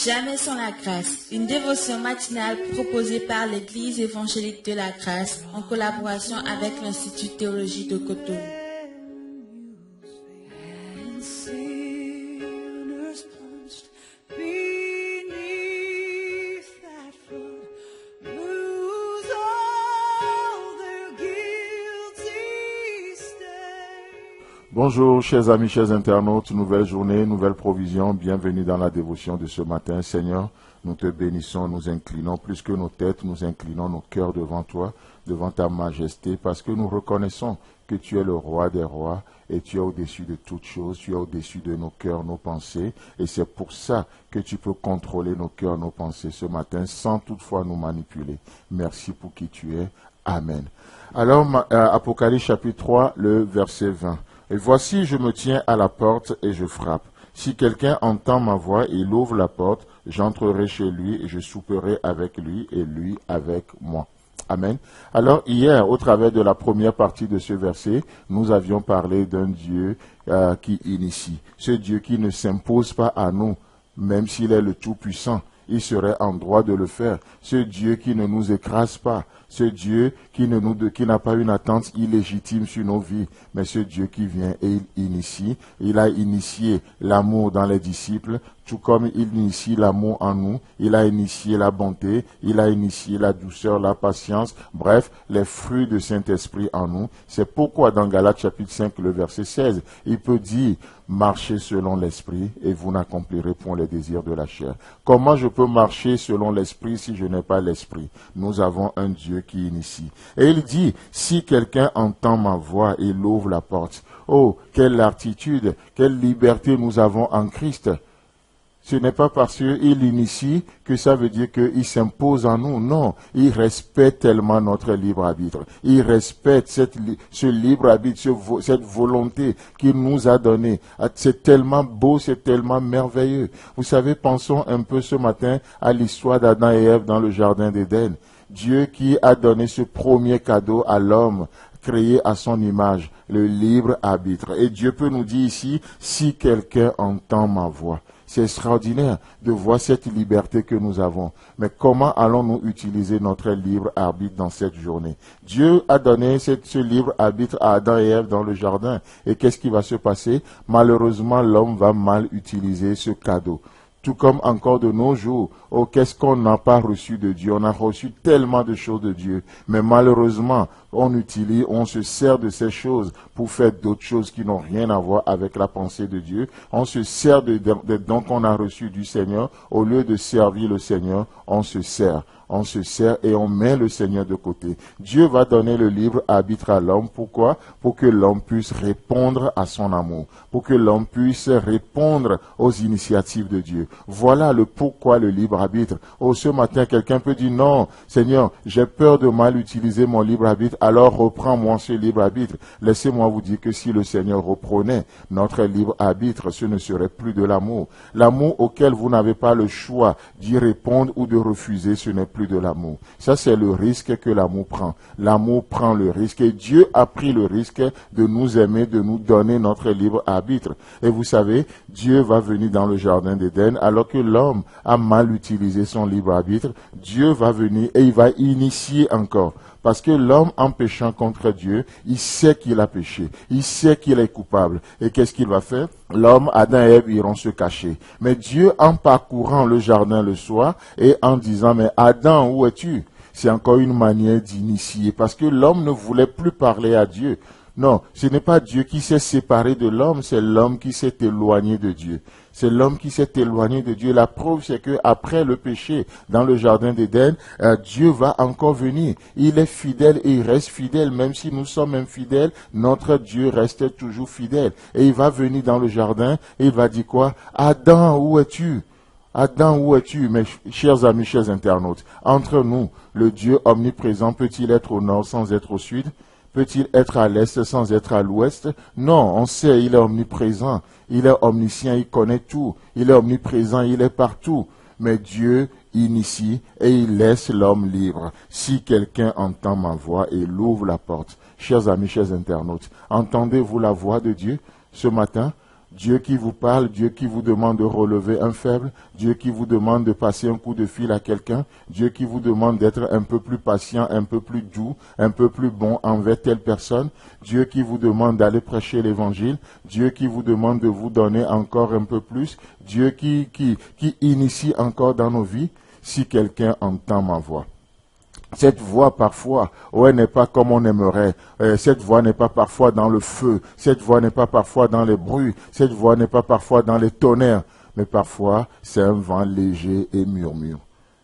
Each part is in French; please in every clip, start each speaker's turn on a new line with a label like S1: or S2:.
S1: Jamais sans la grâce, une dévotion matinale proposée par l'Église évangélique de la grâce en collaboration avec l'Institut de théologie de Cotonou.
S2: Bonjour chers amis, chers internautes, nouvelle journée, nouvelle provision, bienvenue dans la dévotion de ce matin. Seigneur, nous te bénissons, nous inclinons plus que nos têtes, nous inclinons nos cœurs devant toi, devant ta majesté, parce que nous reconnaissons que tu es le roi des rois et tu es au-dessus de toutes choses, tu es au-dessus de nos cœurs, nos pensées, et c'est pour ça que tu peux contrôler nos cœurs, nos pensées ce matin sans toutefois nous manipuler. Merci pour qui tu es. Amen. Alors, Apocalypse chapitre 3, le verset 20. Et voici, je me tiens à la porte et je frappe. Si quelqu'un entend ma voix et il ouvre la porte, j'entrerai chez lui et je souperai avec lui et lui avec moi. Amen. Alors hier, au travers de la première partie de ce verset, nous avions parlé d'un Dieu qui initie. Ce Dieu qui ne s'impose pas à nous, même s'il est le Tout-Puissant. Il serait en droit de le faire. Ce Dieu qui ne nous écrase pas. Ce Dieu qui n'a pas une attente illégitime sur nos vies, mais ce Dieu qui vient et il initie. Il a initié l'amour dans les disciples, tout comme il initie l'amour en nous. Il a initié la bonté, il a initié la douceur, la patience, bref, les fruits du Saint-Esprit en nous. C'est pourquoi dans Galates chapitre 5, le verset 16, il peut dire, marchez selon l'Esprit et vous n'accomplirez point les désirs de la chair. Comment je peux marcher selon l'Esprit si je n'ai pas l'Esprit? Nous avons un Dieu qui initie. Et il dit, si quelqu'un entend ma voix et il ouvre la porte, oh, quelle attitude, quelle liberté nous avons en Christ. Ce n'est pas parce qu'il initie que ça veut dire qu'il s'impose en nous. Non, il respecte tellement notre libre arbitre. Il respecte ce libre arbitre, cette volonté qu'il nous a donnée. C'est tellement beau, c'est tellement merveilleux. Vous savez, pensons un peu ce matin à l'histoire d'Adam et Ève dans le jardin d'Éden. Dieu qui a donné ce premier cadeau à l'homme, créé à son image, le libre arbitre. Et Dieu peut nous dire ici, si quelqu'un entend ma voix. C'est extraordinaire de voir cette liberté que nous avons. Mais comment allons-nous utiliser notre libre arbitre dans cette journée? Dieu a donné ce libre arbitre à Adam et Ève dans le jardin. Et qu'est-ce qui va se passer? Malheureusement, l'homme va mal utiliser ce cadeau. Tout comme encore de nos jours, oh, qu'est-ce qu'on n'a pas reçu de Dieu? On a reçu tellement de choses de Dieu, mais malheureusement, on se sert de ces choses pour faire d'autres choses qui n'ont rien à voir avec la pensée de Dieu. On se sert des dons qu'on a reçus du Seigneur. Au lieu de servir le Seigneur, on se sert et on met le Seigneur de côté. Dieu va donner le libre arbitre à l'homme. Pourquoi? Pour que l'homme puisse répondre à son amour. Pour que l'homme puisse répondre aux initiatives de Dieu. Voilà le pourquoi le libre arbitre. Oh, ce matin, quelqu'un peut dire, non, Seigneur, j'ai peur de mal utiliser mon libre arbitre, alors reprends-moi ce libre arbitre. Laissez-moi vous dire que si le Seigneur reprenait notre libre arbitre, ce ne serait plus de l'amour. L'amour auquel vous n'avez pas le choix d'y répondre ou de refuser, ce n'est plus de l'amour. Ça, c'est le risque que l'amour prend. L'amour prend le risque et Dieu a pris le risque de nous aimer, de nous donner notre libre arbitre. Et vous savez, Dieu va venir dans le jardin d'Éden alors que l'homme a mal utilisé son libre arbitre. Dieu va venir et il va initier encore. Parce que l'homme, en péchant contre Dieu, il sait qu'il a péché. Il sait qu'il est coupable. Et qu'est-ce qu'il va faire? L'homme, Adam et Ève iront se cacher. Mais Dieu, en parcourant le jardin le soir et en disant, mais Adam, où es-tu? C'est encore une manière d'initier. Parce que l'homme ne voulait plus parler à Dieu. Non, ce n'est pas Dieu qui s'est séparé de l'homme, c'est l'homme qui s'est éloigné de Dieu. C'est l'homme qui s'est éloigné de Dieu. La preuve, c'est que après le péché dans le jardin d'Éden, Dieu va encore venir. Il est fidèle et il reste fidèle. Même si nous sommes infidèles, notre Dieu reste toujours fidèle. Et il va venir dans le jardin et il va dire quoi? Adam, où es-tu? Adam, où es-tu? Mes chers amis, chers internautes, entre nous, le Dieu omniprésent peut-il être au nord sans être au sud? Peut-il être à l'est sans être à l'ouest? Non, on sait, il est omniprésent, il est omniscient, il connaît tout, il est omniprésent, il est partout. Mais Dieu initie et il laisse l'homme libre. Si quelqu'un entend ma voix et l'ouvre la porte, chers amis, chers internautes, entendez-vous la voix de Dieu ce matin? Dieu qui vous parle, Dieu qui vous demande de relever un faible, Dieu qui vous demande de passer un coup de fil à quelqu'un, Dieu qui vous demande d'être un peu plus patient, un peu plus doux, un peu plus bon envers telle personne, Dieu qui vous demande d'aller prêcher l'évangile, Dieu qui vous demande de vous donner encore un peu plus, Dieu qui initie encore dans nos vies, si quelqu'un entend ma voix. Cette voix parfois, elle n'est pas comme on aimerait. Cette voix n'est pas parfois dans le feu. Cette voix n'est pas parfois dans les bruits. Cette voix n'est pas parfois dans les tonnerres. Mais parfois, c'est un vent léger et murmure.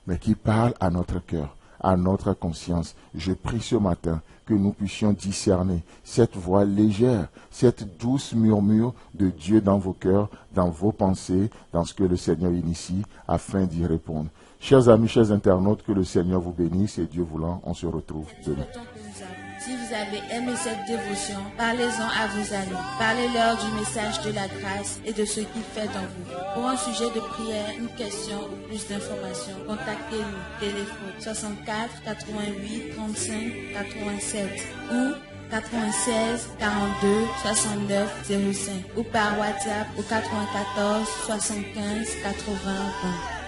S2: Mais qui parle à notre cœur, à notre conscience. Je prie ce matin que nous puissions discerner cette voix légère, cette douce murmure de Dieu dans vos cœurs, dans vos pensées, dans ce que le Seigneur initie, afin d'y répondre. Chers amis, chers internautes, que le Seigneur vous bénisse et Dieu voulant, on se retrouve demain.
S1: Si vous avez aimé cette dévotion, parlez-en à vos amis. Parlez-leur du message de la grâce et de ce qu'il fait dans vous. Pour un sujet de prière, une question ou plus d'informations, contactez-nous. Téléphone 64 88 35 87 ou 96 42 69 05 ou par WhatsApp au 94 75 80 20.